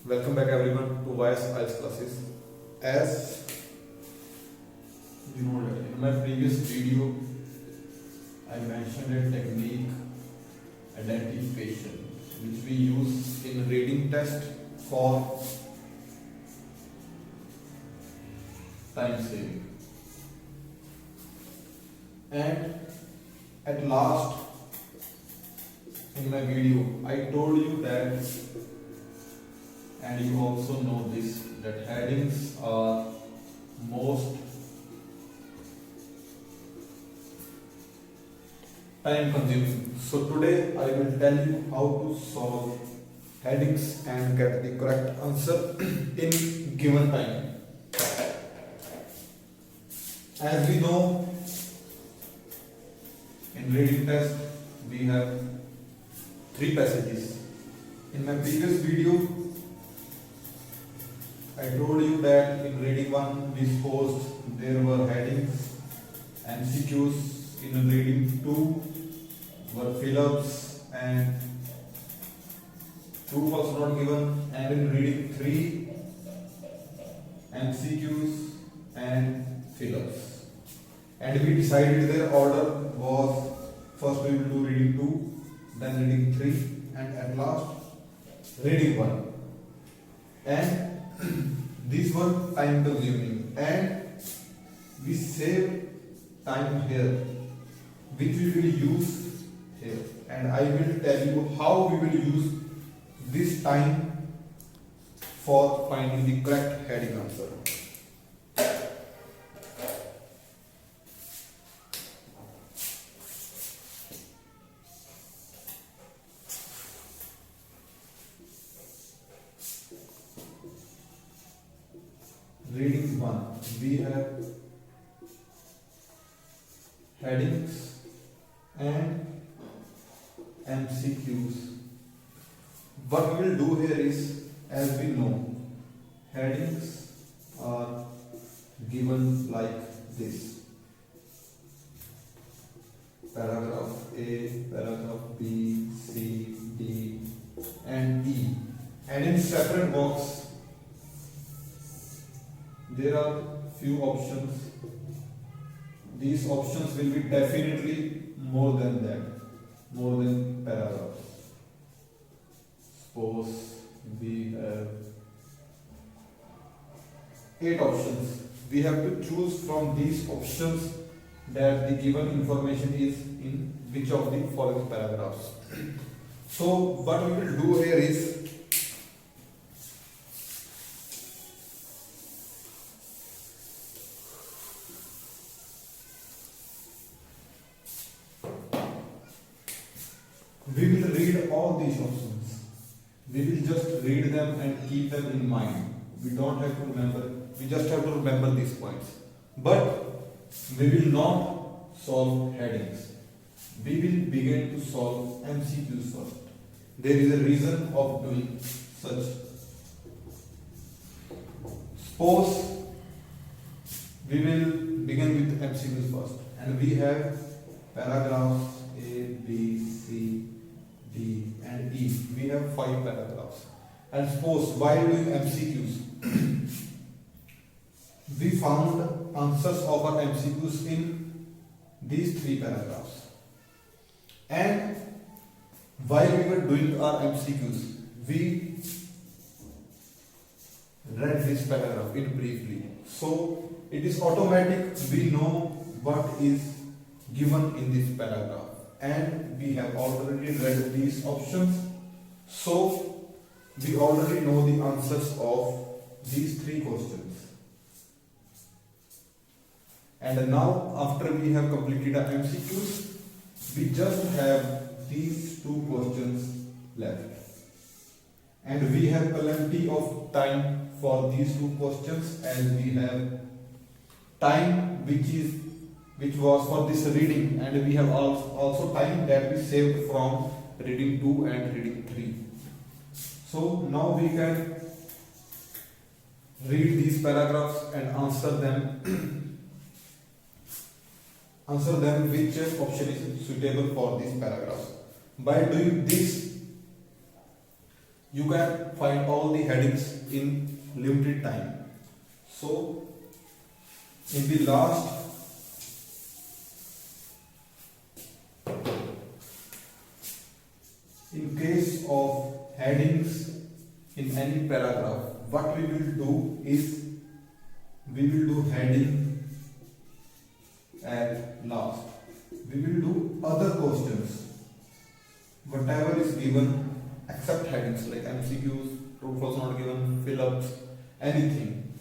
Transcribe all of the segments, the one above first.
Welcome back everyone to YS IELTS classes. As you know that in my previous video I mentioned a technique identification which we use in reading test for time saving. And at last in my video I told you that, and you also know this, that headings are most time consuming. So today I will tell you how to solve headings and get the correct answer in given time. As we know, in reading test we have three passages. In my previous video I told you that in reading 1 we supposed there were headings, MCQs. In reading 2 were fill-ups and true was not given, and in reading 3 MCQs and fill-ups. And we decided their order was first we will do reading 2, then reading 3, and at last reading 1. And these were time consuming, and we save time here which we will use here, and I will tell you how we will use this time for finding the correct heading answer. Reading 1, we have headings and MCQs. What we will do here is, as we know, headings are given like this: paragraph A, paragraph B, C, D, and E. And in separate box there are few options. These options will be definitely more than that, more than paragraphs. Suppose we have 8 options. We have to choose from these options that the given information is in which of the following paragraphs. So what we will do here is, we will read all these options. We will just read them and keep them in mind. We don't have to remember, we just have to remember these points. But we will not solve headings. We will begin to solve MCQs first. There is a reason of doing such. Suppose we will begin with MCQs first, and we have paragraphs A, B, C, D, and E. We have 5 paragraphs. And suppose while doing MCQs, we found answers of our MCQs in these 3 paragraphs. And while we were doing our MCQs, we read this paragraph in briefly. So it is automatic, we know what is given in this paragraph. And we have already read these options, so we already know the answers of these 3 questions. And now after we have completed our MCQs, we just have these 2 questions left, and we have plenty of time for these 2 questions, as we have time which was for this reading, and we have also time that we saved from reading 2 and reading 3. So now we can read these paragraphs and answer them which option is suitable for these paragraphs. By doing this, you can find all the headings in limited time. So in the last in case of headings in any paragraph, what we will do is we will do heading at last. We will do other questions, whatever is given except headings like MCQs, true false not given, fill ups, anything.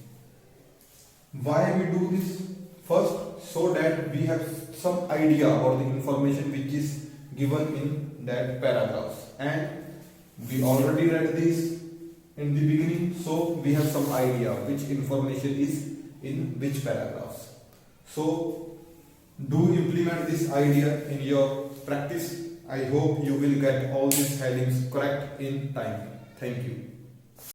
Why we do this? First, so that we have some idea about the information which is given in that paragraphs, and we already read this in the beginning, so we have some idea which information is in which paragraphs. So do implement this idea in your practice. I hope you will get all these headings correct in time. Thank you.